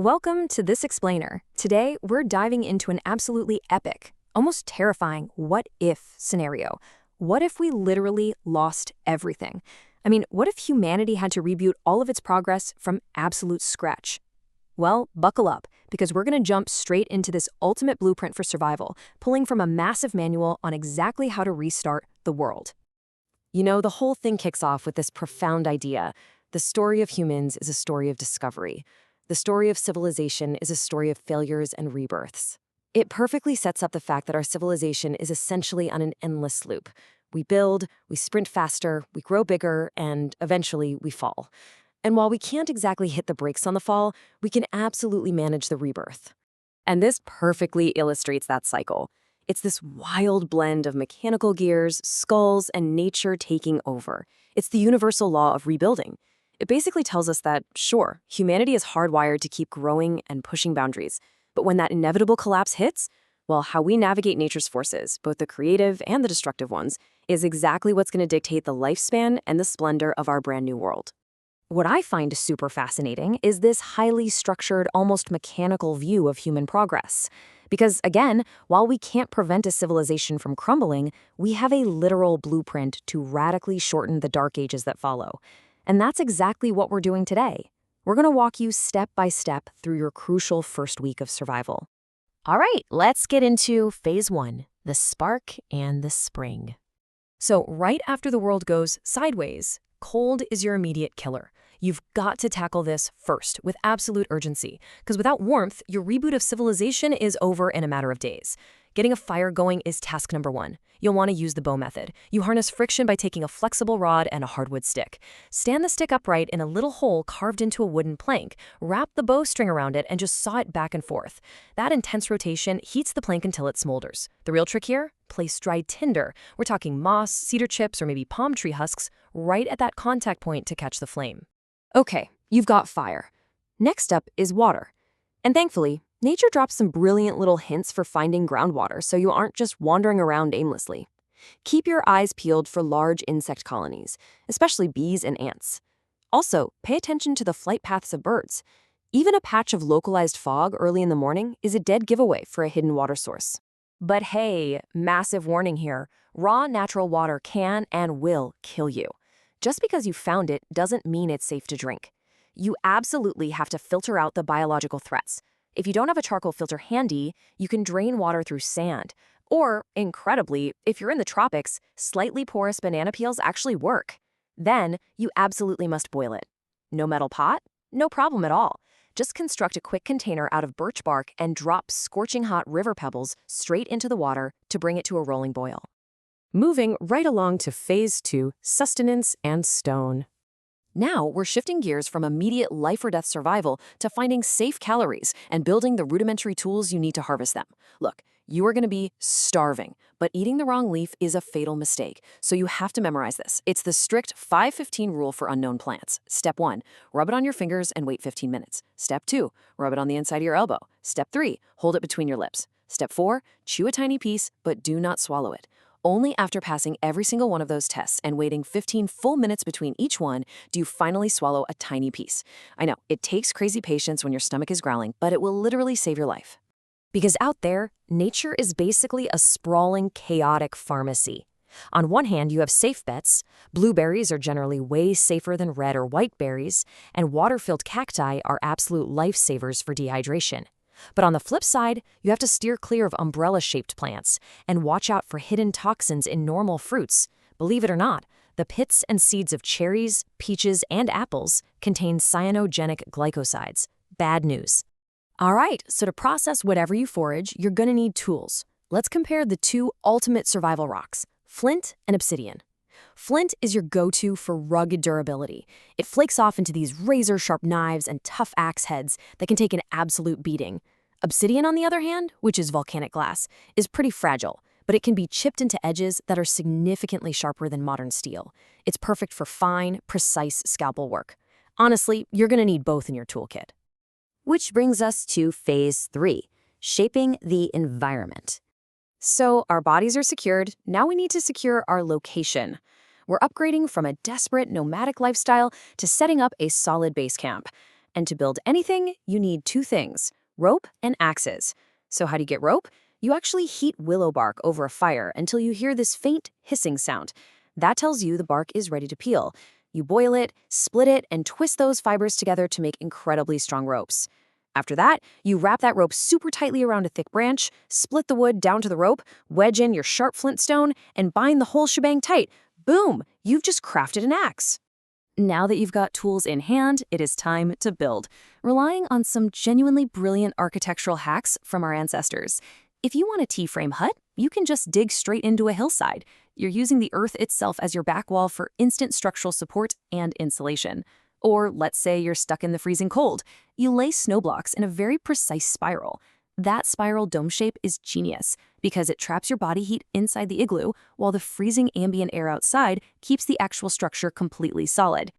Welcome to This Explainer. Today, we're diving into an absolutely epic, almost terrifying what-if scenario. What if we literally lost everything? What if humanity had to reboot all of its progress from absolute scratch? Well, buckle up, because we're going to jump straight into this ultimate blueprint for survival, pulling from a massive manual on exactly how to restart the world. The whole thing kicks off with this profound idea. The story of humans is a story of discovery. The story of civilization is a story of failures and rebirths. It perfectly sets up the fact that our civilization is essentially on an endless loop. We build, we sprint faster, we grow bigger, and eventually we fall. And while we can't exactly hit the brakes on the fall, we can absolutely manage the rebirth. And this perfectly illustrates that cycle. It's this wild blend of mechanical gears, skulls, and nature taking over. It's the universal law of rebuilding. It basically tells us that, sure, humanity is hardwired to keep growing and pushing boundaries. But when that inevitable collapse hits, well, how we navigate nature's forces, both the creative and the destructive ones, is exactly what's going to dictate the lifespan and the splendor of our brand new world. What I find super fascinating is this highly structured, almost mechanical view of human progress. Because, again, while we can't prevent a civilization from crumbling, we have a literal blueprint to radically shorten the dark ages that follow. And that's exactly what we're doing today. We're going to walk you step by step through your crucial first week of survival. All right, let's get into phase 1, the spark and the spring. So right after the world goes sideways, cold is your immediate killer. You've got to tackle this first with absolute urgency, because without warmth, your reboot of civilization is over in a matter of days. Getting a fire going is task number 1. You'll want to use the bow method. You harness friction by taking a flexible rod and a hardwood stick. Stand the stick upright in a little hole carved into a wooden plank, wrap the bowstring around it, and just saw it back and forth. That intense rotation heats the plank until it smolders. The real trick here? Place dry tinder. We're talking moss, cedar chips, or maybe palm tree husks right at that contact point to catch the flame. Okay, you've got fire. Next up is water. And thankfully, nature drops some brilliant little hints for finding groundwater so you aren't just wandering around aimlessly. Keep your eyes peeled for large insect colonies, especially bees and ants. Also, pay attention to the flight paths of birds. Even a patch of localized fog early in the morning is a dead giveaway for a hidden water source. But hey, massive warning here. Raw natural water can and will kill you. Just because you found it doesn't mean it's safe to drink. You absolutely have to filter out the biological threats. If you don't have a charcoal filter handy, you can drain water through sand. Or, incredibly, if you're in the tropics, slightly porous banana peels actually work. Then, you absolutely must boil it. No metal pot? No problem at all. Just construct a quick container out of birch bark and drop scorching hot river pebbles straight into the water to bring it to a rolling boil. Moving right along to phase 2, sustenance and stone. Now, we're shifting gears from immediate life-or-death survival to finding safe calories and building the rudimentary tools you need to harvest them. Look, you are going to be starving, but eating the wrong leaf is a fatal mistake, so you have to memorize this. It's the strict 5-15 rule for unknown plants. Step 1, rub it on your fingers and wait 15 minutes. Step 2, rub it on the inside of your elbow. Step 3, hold it between your lips. Step 4, chew a tiny piece, but do not swallow it. Only after passing every single one of those tests and waiting 15 full minutes between each one do you finally swallow a tiny piece. I know, it takes crazy patience when your stomach is growling, but it will literally save your life. Because out there, nature is basically a sprawling, chaotic pharmacy. On one hand, you have safe bets. Blueberries are generally way safer than red or white berries, and water-filled cacti are absolute lifesavers for dehydration. But on the flip side, you have to steer clear of umbrella-shaped plants and watch out for hidden toxins in normal fruits. Believe it or not, the pits and seeds of cherries, peaches, and apples contain cyanogenic glycosides. Bad news. All right, so to process whatever you forage, you're going to need tools. Let's compare the two ultimate survival rocks, flint and obsidian. Flint is your go-to for rugged durability. It flakes off into these razor-sharp knives and tough axe heads that can take an absolute beating. Obsidian, on the other hand, which is volcanic glass, is pretty fragile, but it can be chipped into edges that are significantly sharper than modern steel. It's perfect for fine, precise scalpel work. Honestly, you're going to need both in your toolkit. Which brings us to phase 3, shaping the environment. So our bodies are secured, now we need to secure our location. We're upgrading from a desperate nomadic lifestyle to setting up a solid base camp. And to build anything, you need two things: rope and axes. So how do you get rope? You actually heat willow bark over a fire until you hear this faint hissing sound. That tells you the bark is ready to peel. You boil it, split it, and twist those fibers together to make incredibly strong ropes. After that, you wrap that rope super tightly around a thick branch, split the wood down to the rope, wedge in your sharp flintstone, and bind the whole shebang tight. Boom! You've just crafted an axe. Now that you've got tools in hand, it is time to build, relying on some genuinely brilliant architectural hacks from our ancestors. If you want a T-frame hut, you can just dig straight into a hillside. You're using the earth itself as your back wall for instant structural support and insulation. Or let's say you're stuck in the freezing cold. You lay snow blocks in a very precise spiral. That spiral dome shape is genius because it traps your body heat inside the igloo while the freezing ambient air outside keeps the actual structure completely solid.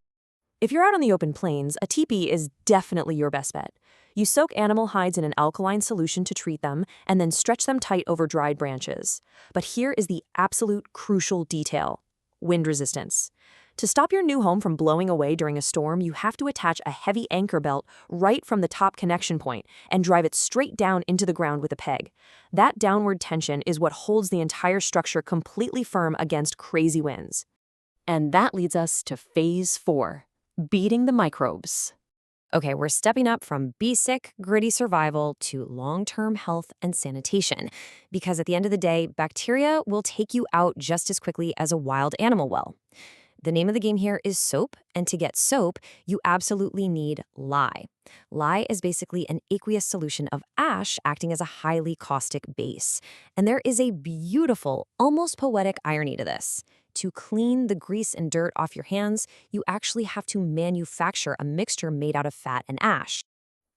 If you're out on the open plains, a teepee is definitely your best bet. You soak animal hides in an alkaline solution to treat them and then stretch them tight over dried branches. But here is the absolute crucial detail: wind resistance. To stop your new home from blowing away during a storm, you have to attach a heavy anchor belt right from the top connection point and drive it straight down into the ground with a peg. That downward tension is what holds the entire structure completely firm against crazy winds. And that leads us to phase 4, beating the microbes. Okay, we're stepping up from basic, gritty survival to long-term health and sanitation, because at the end of the day, bacteria will take you out just as quickly as a wild animal will. The name of the game here is soap, and to get soap, you absolutely need lye. Lye is basically an aqueous solution of ash acting as a highly caustic base. And there is a beautiful, almost poetic irony to this. To clean the grease and dirt off your hands, you actually have to manufacture a mixture made out of fat and ash.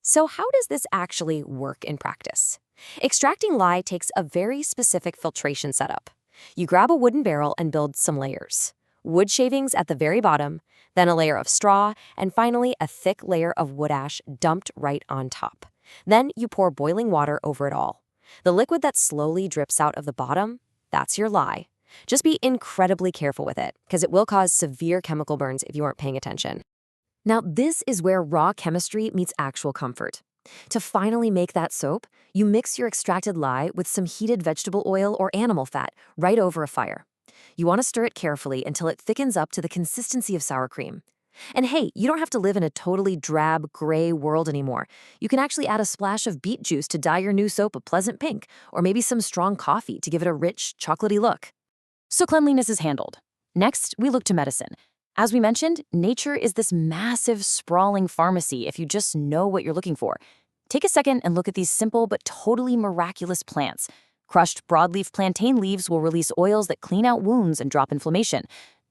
So how does this actually work in practice? Extracting lye takes a very specific filtration setup. You grab a wooden barrel and build some layers. Wood shavings at the very bottom, then a layer of straw, and finally a thick layer of wood ash dumped right on top. Then you pour boiling water over it all. The liquid that slowly drips out of the bottom, that's your lye. Just be incredibly careful with it, because it will cause severe chemical burns if you aren't paying attention. Now, this is where raw chemistry meets actual comfort. To finally make that soap, you mix your extracted lye with some heated vegetable oil or animal fat right over a fire. You want to stir it carefully until it thickens up to the consistency of sour cream. And hey, you don't have to live in a totally drab, gray world anymore. You can actually add a splash of beet juice to dye your new soap a pleasant pink, or maybe some strong coffee to give it a rich, chocolatey look. So cleanliness is handled. Next, we look to medicine. As we mentioned, nature is this massive, sprawling pharmacy if you just know what you're looking for. Take a second and look at these simple but totally miraculous plants. Crushed broadleaf plantain leaves will release oils that clean out wounds and drop inflammation.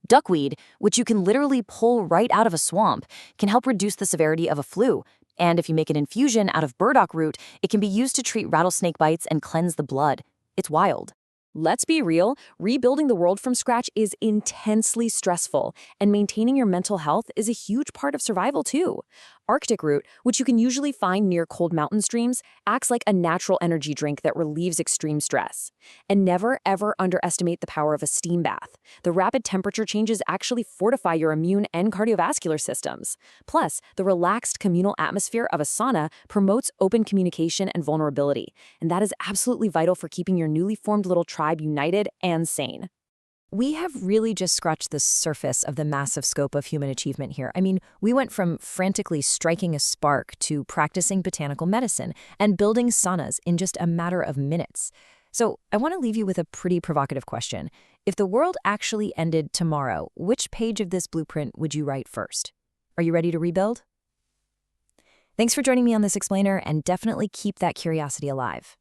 Duckweed, which you can literally pull right out of a swamp, can help reduce the severity of a flu. And if you make an infusion out of burdock root, it can be used to treat rattlesnake bites and cleanse the blood. It's wild. Let's be real, rebuilding the world from scratch is intensely stressful, and maintaining your mental health is a huge part of survival too. Arctic root, which you can usually find near cold mountain streams, acts like a natural energy drink that relieves extreme stress. And never, ever underestimate the power of a steam bath. The rapid temperature changes actually fortify your immune and cardiovascular systems. Plus, the relaxed communal atmosphere of a sauna promotes open communication and vulnerability, and that is absolutely vital for keeping your newly formed little tribe united and sane. We have really just scratched the surface of the massive scope of human achievement here. I mean, we went from frantically striking a spark to practicing botanical medicine and building saunas in just a matter of minutes. So I want to leave you with a pretty provocative question. If the world actually ended tomorrow, which page of this blueprint would you write first? Are you ready to rebuild? Thanks for joining me on this explainer, and definitely keep that curiosity alive.